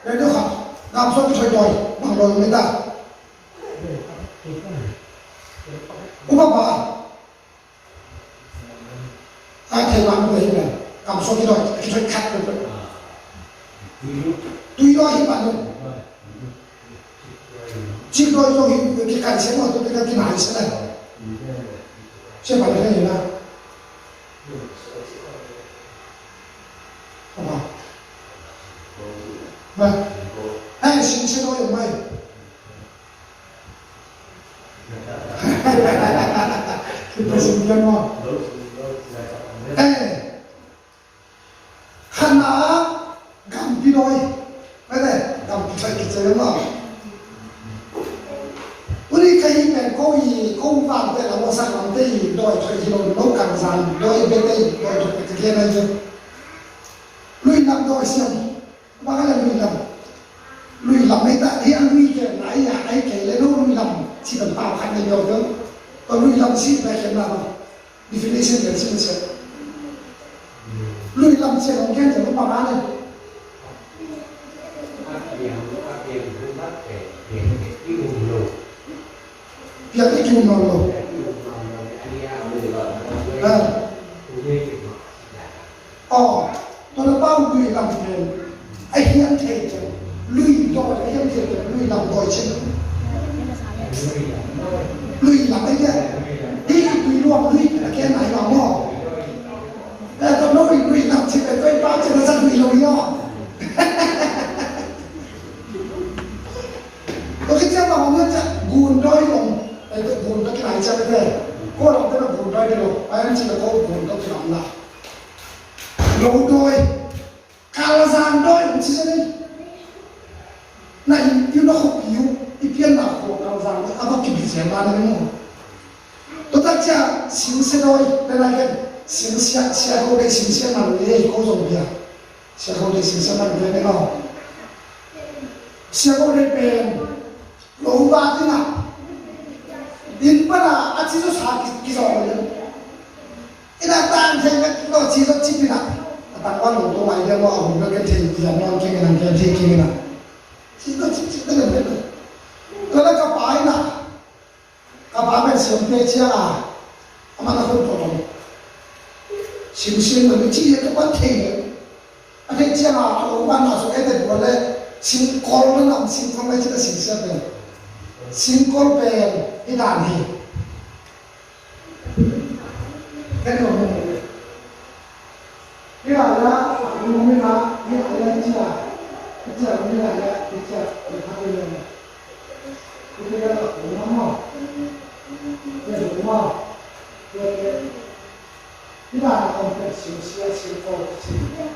เดี๋ยวครับกำสุดที่ช่วยดอยบางดอยไม่ได้อุปมาไอ้เทวันด้วยเนี่ยกำสุดที่ดอยที่ช่วยคัดเลยตุยดอยที่บ้านเนี่ยชิดดอยตรงที่การเสียงว่าตัวเป็นที่ไหนใช่ไหมใช่ไหมเรื่องนี้นะ好吧ไม่ไอ้สินเชื่อ有没คือเป็นสิ่งที่ว่าขนาดกำพี่น้อยไม่ได้กำพี่ชายกิจเลยว่าวันนี้ใครเป็นค câu gì không vàng thế là một sản phẩm thế gì đòi thuê gì rồi nấu càng dàn đòi bên đây đòi thuê cái kia này chứ lui làm đòi xem bao là lui làm mấy ta thì anh lui cái nãy nhà ấy kể lấy nó lui làm chỉ cần tạo thành cái nhiều nữa còn lui làm gì phải cái nào definition cái gì sẽ lui làm sẽ làm cái gì nó bảo này việc cái chung nào rồi tôi đã bao người làm việc ai hiện thể lui đòi ai hiện thể lui làm đòi chứ lui làm cái gì đi lui luôn lui là cái này là mò tôi nói lui làm chỉ phải quay ba cho nó ra lui rồi nhá tôi cái chắc là họ nói chắc buồn đôi lòng cái buồn nó cái này chắc thế cô làm thế là buồn đôi được ai anh chỉ là cô buồn có cái lòng nào lâu đôi cao giang đôi cũng chỉ thế này yêu nó không yêu đi phiền nào của cao giang nó áp kịp gì mà nó đúng không tôi ta cha xin xe đôi đây là cái xin xe cô đây xin xe nào đây cô dùng bia xe cô đây xin xe nào đây này không xe cô đây bền lâu ba thế nào in bữa nào anh chỉ cho sáng cái giỏ này in là tan thêm cái nó chỉ cho chip này tăng quan một tôi máy đem vào hồng cái thì giảm non kia này cái thì kia này chỉ có chip cái này thôi tôi là cái bài nè cái bài mình xem thế chứ à mà nó không tốt đâu xin mình chỉ cái vấn đề anh thấy chứ à ông ban nào số cái đấy gọi là xin call nó làm xin call này chỉ là xin xe về xin call về cái đàn gì cái đồ này cái này là mình mới nói cái này là cái này là cái này là cái là đúng không cái đúng không cái này là không phải xin call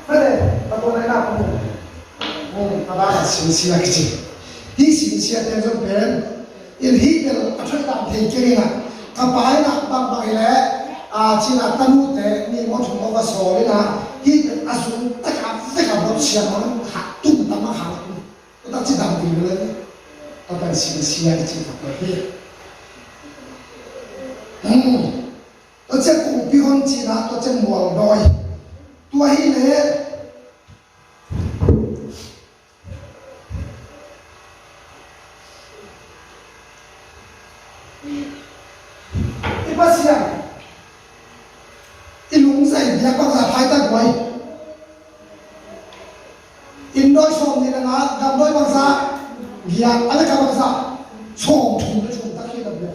cái này là tôi nói là các bạn là xin cái gì đi xin cái này trong bên in hi cái chuyện làm thì cái này các bạn là bằng lẽ chỉ là tanu thế ni một chúng nó số đấy là hi cái asun tất cả một chuyện nó hạ tung tama hạ tung ta chỉ làm gì nữa các bạn xin cái gì các bạn tôi sẽ cùng bi hôn chỉ là tôi sẽ mua đôi tôi hi này nhà bác giả phái ta quay in đôi xóm thì là ngã gặp đôi bác giả nhà anh ấy gặp bác giả xóm thùng nó chúng ta khi làm việc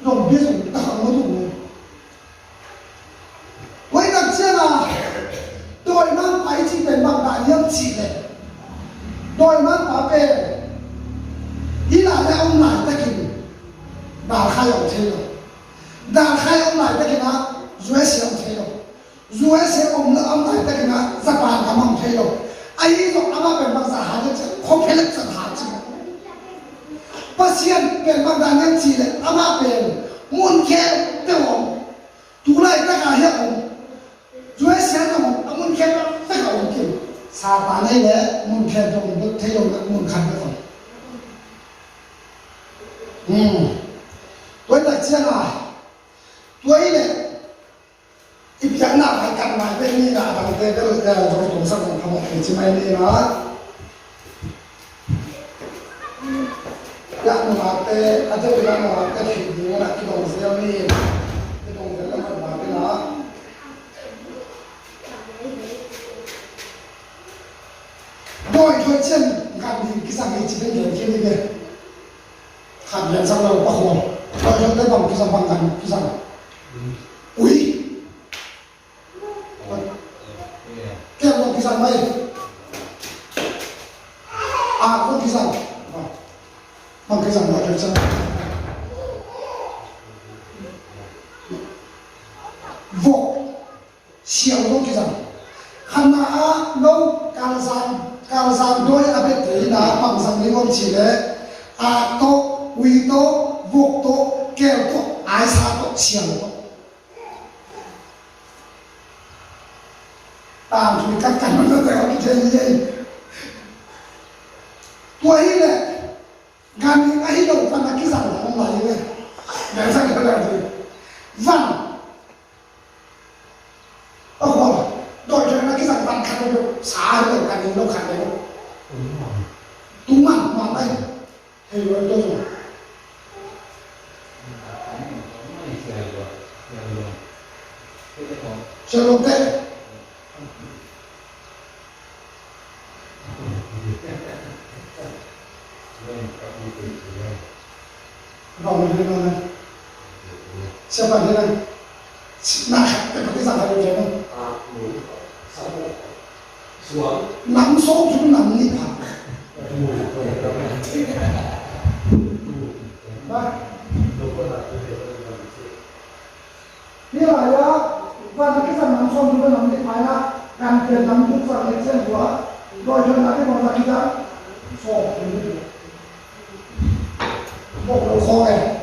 rồi biết rồi ta không có đủ với đặc chia là đôi mang phải chỉเป็นbằng đại nhân chỉ này đôi mang phải về ý là cái ông này ta kìm đã khai ông thế rồi đã khai ông này ta kìm á rồi sẽ ông thấy đâu, rồi sẽ ông này ta cái nào giặc bàn cả ông thấy đâu, ai rồi ông bên bằng giả hạt chứ không phải là giặc hạt chứ, bác sĩ bên bằng đàn nhân chỉ là ông bên muốn khen tiêu ông, tu lại tất cả hết ông, rồi sẽ ông muốn khen tất cả ông kêu, sa bàn này đấy muốn khen ông được thấy ông được muốn khen được ông, tôi đã chia là tôi nàyอีกอย่างน่าไปกันมาเป็นนี่นะบางทีก็จะตรงสักของเขาเป็นใช่ไหมนี่นะอย่างมาแต่อาจจะเป็นอย่างมาแต่ผิดนี่นะที่ตรงเสียนี่ที่ตรงเสียแล้วมันมาเป็นนะโดยทั่วเช่นการที่กิจการที่เป็นอย่างที่นี่เนี่ยขาดเงินสักเราประคองเราจะได้บังกิจการกันกิจการอุ้ยแก้วกิจการไหมก็กิจการบางกิจการว่ากิจการวกเชี่ยวกิจการขณะน้องการสานโดยอาเบตินาปังสังนิมนต์ชีเลโตวีโตว vok to kel to ai sa to chiang to tam chu các cảnh nó đều cái chuyện gì tôi hi này gan những ai đâu phải là cái rằng là không nói gì để ra cái là gì văn rồi đội cho nó cái rằng văn khăn đâu xả được cả những đâu khăn đấy đúng mà đây thì rồi tôi rồi chờ lâu tết rồi mình lên này xem bạn thế này nãy cái rằng là được không xuống nắm số chúng nắm nhịp hẳn như vậy đó và cái phần nắm số chúng ta nắm nhịp phải là càng tiền nắm chút phần lên trên của rồi cho nó cái món gì đó số bộ đầu kho này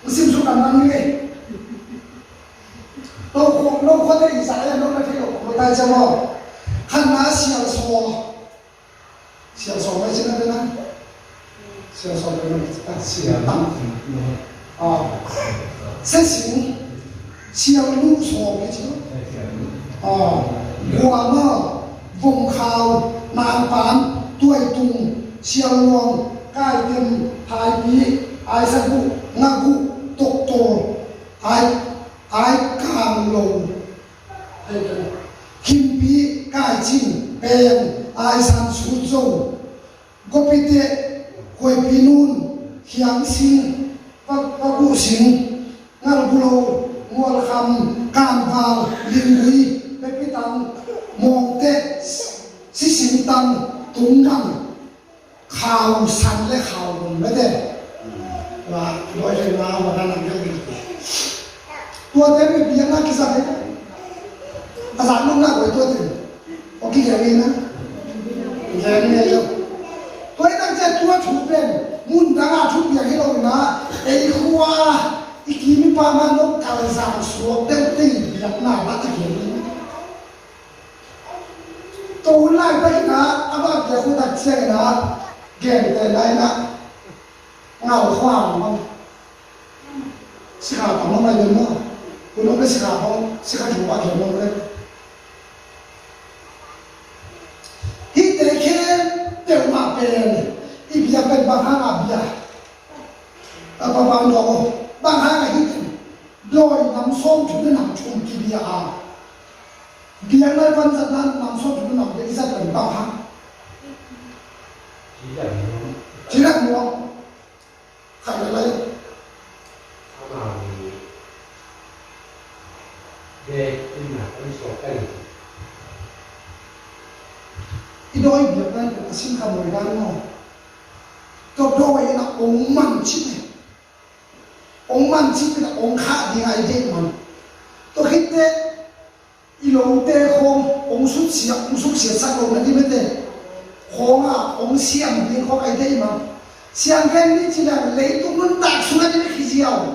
xin số nắm nắm như vậy đâu có thể giải là đâu là cái độ của tay xem không hắn nói xiao số mấy chữ này nè xiao số cái này xiao tăng sẽ xỉu xiao lưu số cái chữ hoa mơ vùng khao nàng bán tuổi tung xiao luồng cai tiền hai bí ai sang vụ nga vụ tục tổ ai càng lâu kim bí cai chinh bèn ai san su châu gopite koi pinun hiang sin paku sin ngal bulo ngol kham kam phal lingui pepitang mongte sisim tang tung nang khao san le khao me de là nói chuyện nào mà đang làm cái gì tôi thấy bị biến cái gì đấy à sáng lúc nào với tôi thì có cái gì nè giờ này rồi tôi đang chơi tôi chụp bên muốn đang làm chụp việc hello nè ấy khoa ý kiến mi ba mà nó càng giảm xuống đến tỉnh việc nào bắt thực hiện tôi lại bây giờ anh bạn giờ tôi đặt xe nè game tới đây nè ngào khoa không sikha bằng nó này nữa cô nó cái sikha không sikha chủ quan hiểu không đấy khi để khi đều mà bền ít bây giờ bên bằng hàng à bây giờ bằng đó bằng hàng là ít rồi nằm xôm chúng nó nằm chung kia bây giờ bây giờ này vẫn rất là nằm xôm chúng nó nằm cái rất là bằng hàng chỉ là mua khai là lấy cái đôi việc này cũng xin cả mười năm rồi cái đôi là ông mang chip này ông mang chip là ông khác đi ngay đây mà tôi khi thế lâu thế không ông xuất hiện sắc ông là đi bên đây không à ông xem đi không ai đây mà xem cái này chỉ là lấy tung nó tạt xuống cái khí diều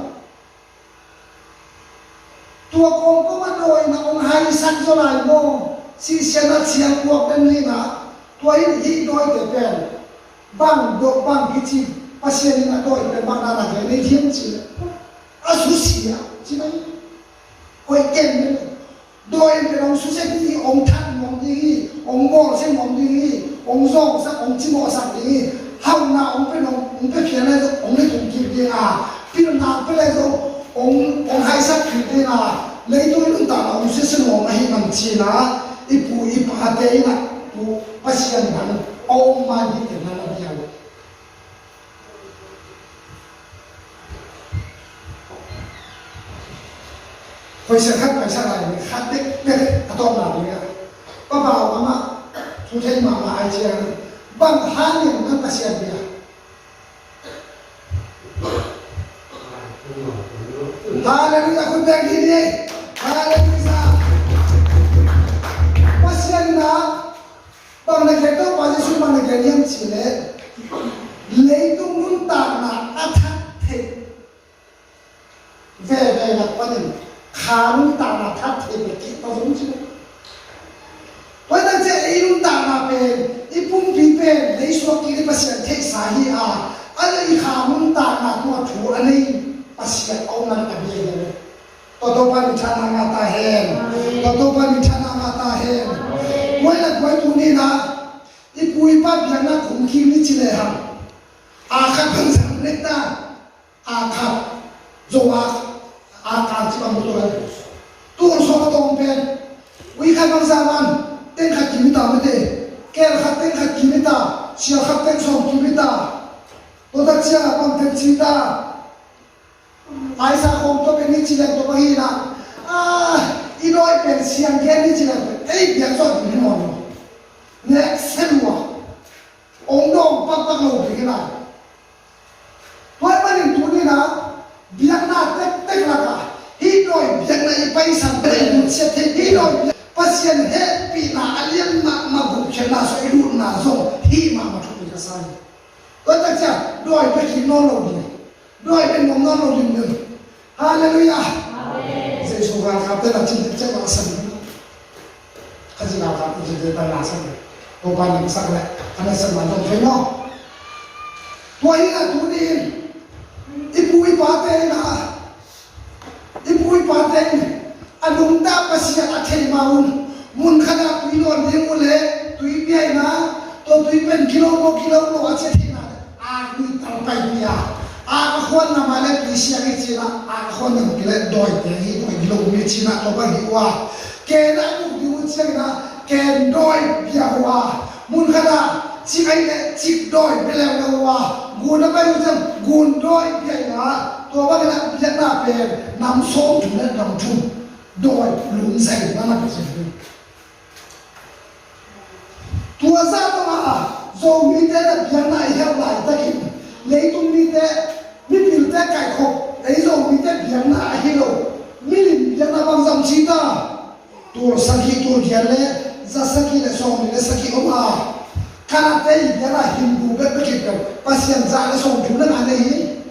tua con có bắt đôi mà ông hay săn cho lại mô si xem nó xem cuộc bên này mà tua ít đôi để bền bằng độ bằng cái gì bác sĩ là đôi để bằng là cái này hiếm chỉ à xuất xỉ à chỉ này coi kèm đấy đôi cái ông xuất hiện đi ông thắt ông đi ông mò xem ông đi ông rong sắc ông chỉ mò sắc đi hầu nào ông phải khiến này rồi ông lấy thùng kịp đi à phim nào phải lấy rồi ông hay sắc kịp đi à lấy tôi lúc đó ông sẽ sinh ông hay nằm chi na ipu ipa thế na tu pasien bạn ông mà đi thế nào bây giờ hồi sẽ khát phải sao này khát đấy tôi làm gì cả có bảo mà chú thấy mà ai chơi bằng hai niệm nó ta xem bây giờ Hallelujahคุณแบงค์ที่นี่ Hallelujah ว่าเสียงนะบางในเขตต้องว่าจะช่วยบางในเขตยังสิเลยเลยตรงนู้นต่างนะอัฐเท khám ta là thắt thì bị kỹ tao giống chứ với ta sẽ ý ta là về ý phun phí về lấy số kỹ bác sĩ thế xã hi anh ấy khám ta là tua thủ anh ấy bác sĩ ông năng đặc biệt này tôi ban chana ngata hen tôi ban chana ngata hen với là với tụi này na ý bùi bát là na cũng khi đi chơi ham khát bằng sáng lên ta khát rồi khát chỉ bằng một tuổi tôi số cái tông pen với khát bằng sáng ăn tên khát kimi ta mới thế kêu khát tên khát kimi ta chia khát tên số kimi ta tôi đã chia bằng tên chi ta ai sa không tôi bên đi chơi tôi bây na inoi bên siang kia đi chơi ấy biết rồi thì mòn nè xem qua ông đông bắt bắt lâu cái này tôi mà những tuổi na biết na tết là cả inoi biết na ipai sang bên một chiếc thế inoi pasien happy na alien mà bụng chân na so ilu na zo hi mà thôi cái sai tôi đã chia đôi bên khi non lâu đi đôi bên mồm non lâu đi nữa Hallelujah. Giêsu vào khắp tên là chính thức chất là sân. Cái gì vào khắp chính thức là sân. Tôi ban làm sao lại? Anh ấy sân mà không thấy nó. Tôi là tôi đi. Ít bụi bát tên à. Ít bụi bát tên. Anh đúng ta bác sĩ ở trên màu. Muốn khá là tôi luôn đi mua lệ. Tôi biết na. Tôi bên kilo nó ở trên thế nào. Tôi tăng bay bia. Akakon na malay pisya kichina akakon na kile doi tehi doi gilo michina to ba hiwa kena mu diuchya na ken doi biawa mun khana chi ai ne chi doi belew na wa guna ba yujam gun doi biawa to ba na biana pe nam so tu na dam tu doi lun sai na na pe tua sa to ma zo mi te na biana ya lai ta ki lấy tung mi te mi pil te kai khop lấy rồi mi te biang na hilo mi lim biang na bang zam chi ta tur sakhi tur gyale za sakhi le so mi le sakhi oma kana te biang na hindu be be ki pasien za le so tu na na nei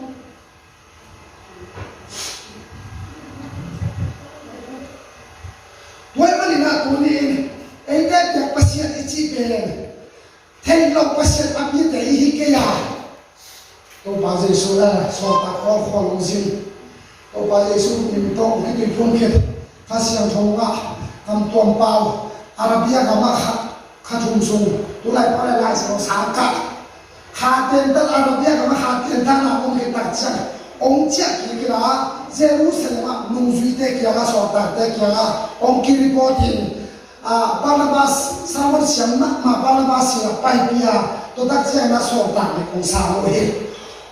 wai mali na tu ni ei te te pasien ichi be thei lo pasien abi te hi ke ya tôi bảo Giêsu là so ta khó lòng xin tôi bảo Giêsu nhìn tôi cái chuyện phương khiết khá xiang thong ngã cầm tuồng bao Arabia cả mà khá trung sung tôi lại bảo lại sao sáng cả khá tiền tất Arabia cả mà khá tiền thang nào ông cái đặc chất ông chắc cái đó Jerusalem nung duy tê kia là so ta tê kia là ông kia reporting Barnabas sao xiang mà Barnabas là bay bia tôi đặc chất là so ta cái ông sao hết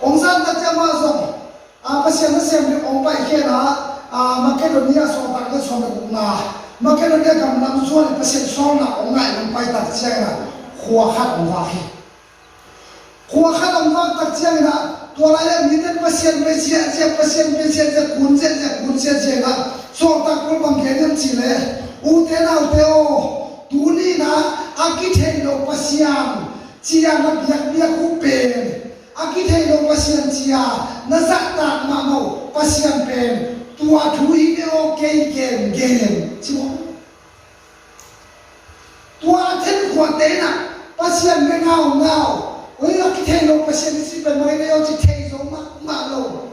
ông san ta chama zong pasien na sem ni ông pai ke na Macedonia so ta ke so na Macedonia kam nam so ni pasien so na ông ngai nam pai ta chang na khua khat ông wa khi khua khat ông wa ta chang na to la ya ni ten pasien me sia je kun je na so ta ko bang ke nem chi le u te na u te o tu ni na aki thei lo pasian chia na biak ku pen aki thei lo pasien chia na zak tak ma mo pasien pen tua thui ne o ke gen chi mo tua then ko te na pasien me ngao oi aki thei lo pasien si pen mo ne o chi thei zo ma lo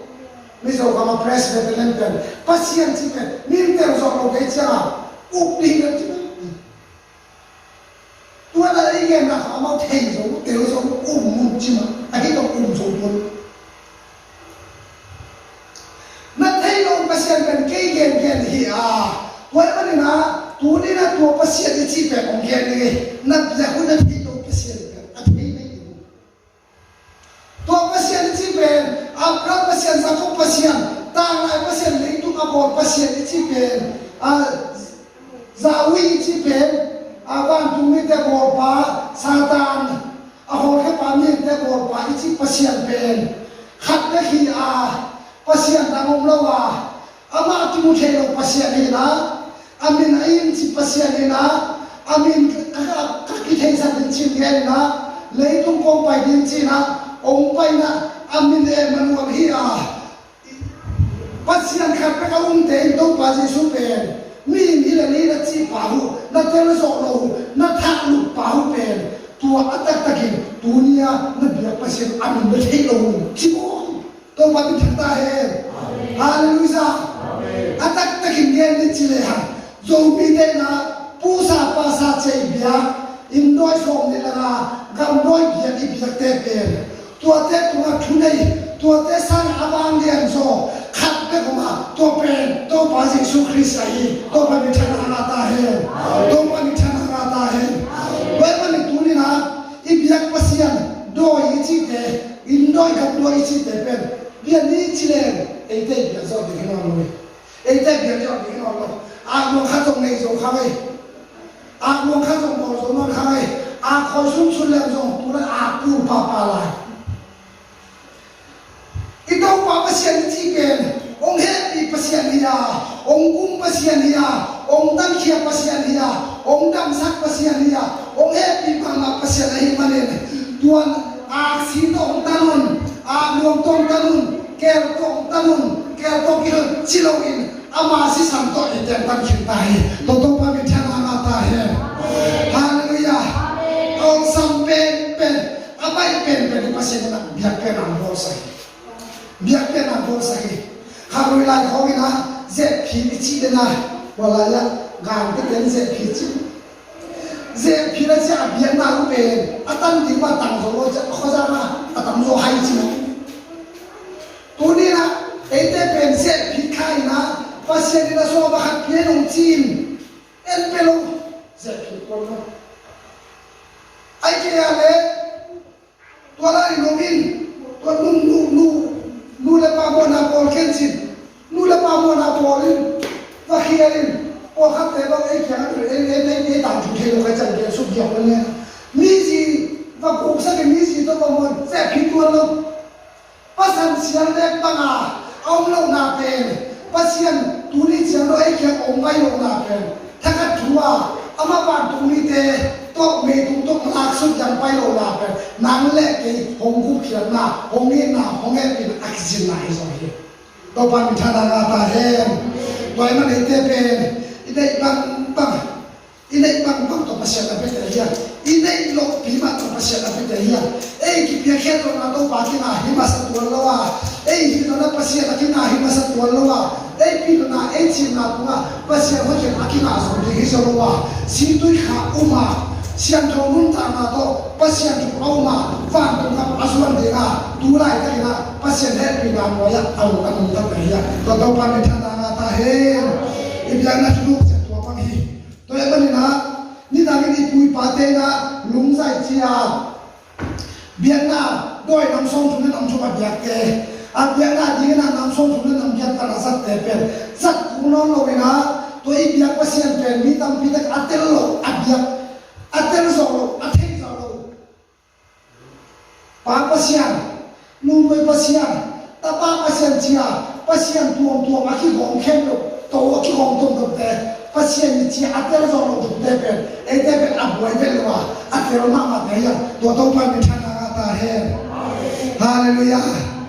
mi zo ka ma president pen pasien chi pen min te zo lo ke cha u pi ne chi tua la i gen na ha ma thei zo te zo mu chi ma ai đâu cùng số tuần nó thấy đâu pasien bên cái gen hi vậy mà đi na tu đi na tu pasien đi chỉ về con gen đi nó giờ cũng đã thấy đâu pasien thấy này tu pasien đi chỉ về abra pasien sa không pasien ta lại pasien lấy tu abor pasien đi chỉ về zawi chỉ về awan tu mi te bor pa satan ahor ke pamien te bor pa ichi pasien pen khat le hi pasien dangom lawa ama tu the lo pasien ni na amin ain chi pasien ni na amin ka ki thei san din chi ni na le tung kong pai din chi na ong pai na amin e manuam hi pasian khat pe ka te to pa Jesu pen mi ni la ni na chi pa hu na tel zo lo na tha lu pa hu pen tua atak takin dunia na biak pasian amin na thei lo chi mo to pa bi thata he hallelujah atak takin gen ni chi le ha zo mi de na pusa pasa chei bia in noi som ni la gam noi bia ni biak te pen tua te tua thunei tua te sang awang lian zo khat pe ko ma to pen to pa Jesu Christ ai to pa mi thana na ta he to pa mi thana na ta he wai pa ni tu ni na i biak pasian do i chi te in noi gam do i chi te pen bia ni chi le ei te bia zo de no no ei te bia zo de no no a lo kha tong nei zo kha mai a lo kha tong bo zo no kha mai a khoi sun sun le zo tu la a pu pa pa la ikaw pa pasian chi pen ong happy pasian hiya ong kum pasian hiya ong dam khia pasian hiya ong dam sak pasian hiya ong happy mama pasian hi manen tuan a si tong tanun a luong tong tanun ker tong tanun ker tong ki chilowin ama si sam to iten tan khin tai to to pa mi thana na ta he hallelujah ong sam pen abai pen pasian na biak pen am bo sai biak pen am bo sai harui lai khoi na ze phi chi de na wala ya gang te ken ze phi chi ze phi la cha biak na ru pen atan ti ma tang zo lo cha kho za na atam zo hai chi tu ni na ei te pen ze phi khai na pasian ni na so ba khat phe nong chin en pe lo ze phi ko no ai ke ya le to la ri no min to nu le pa mo na pol ken chin nu le pa mo na polin va khiarin o khat te ba ei kya e ta ju the lo ka chan ke su gya ne mi ji va ko sa ke mi ji to ba mo se phi tu lo pasan sian le pa nga ong lo na pen pasian tu ni chiang lo ei kya ong bai lo na pen thaka thua ama ba tu ni te to me tu to lak su jam pai lo na pen nang le ke hong ku khian na hong ni na hong e pin action na hi so hi to pa mi thana na ta he toy ma nei te pen idai bang to pasian na pe te ya idai lo pi ma to pasian na pe te ya ei ki pia khe to na to pa ki na hi ma sa tu lo wa ei hi to na pasian na ki na hi ma sa tu lo wa ei pi to na ei chi na tu na pasian ho ke na ki na so de hi so lo wa si tu kha uma sian thong nun ta na to pasian tu au ma fan to na asuan de na tu lai ta na pasian he pi na mo ya au ka mun ta ya to pa mi thana na ta he i bia na tu cha to pa hi to ya ni na ni da ni pui pa te na lung sai chia bian na doi nam song tu nam chu ba biak te a bian na di na nam song tu nam biak ta na sat te pen sat ku no lo na to i biak pasian pen mi tam pi tak atel lo a biak atel zo lo a thei zo lo pa pasian nu mai pasian ta pa pasian chia pasian tuom a ki gong khen lo to ki gong tom te pasian ni chi atel zo lo te pen e te pen a boi vel wa atel ma ma te ya to pa mi thana ta he hallelujah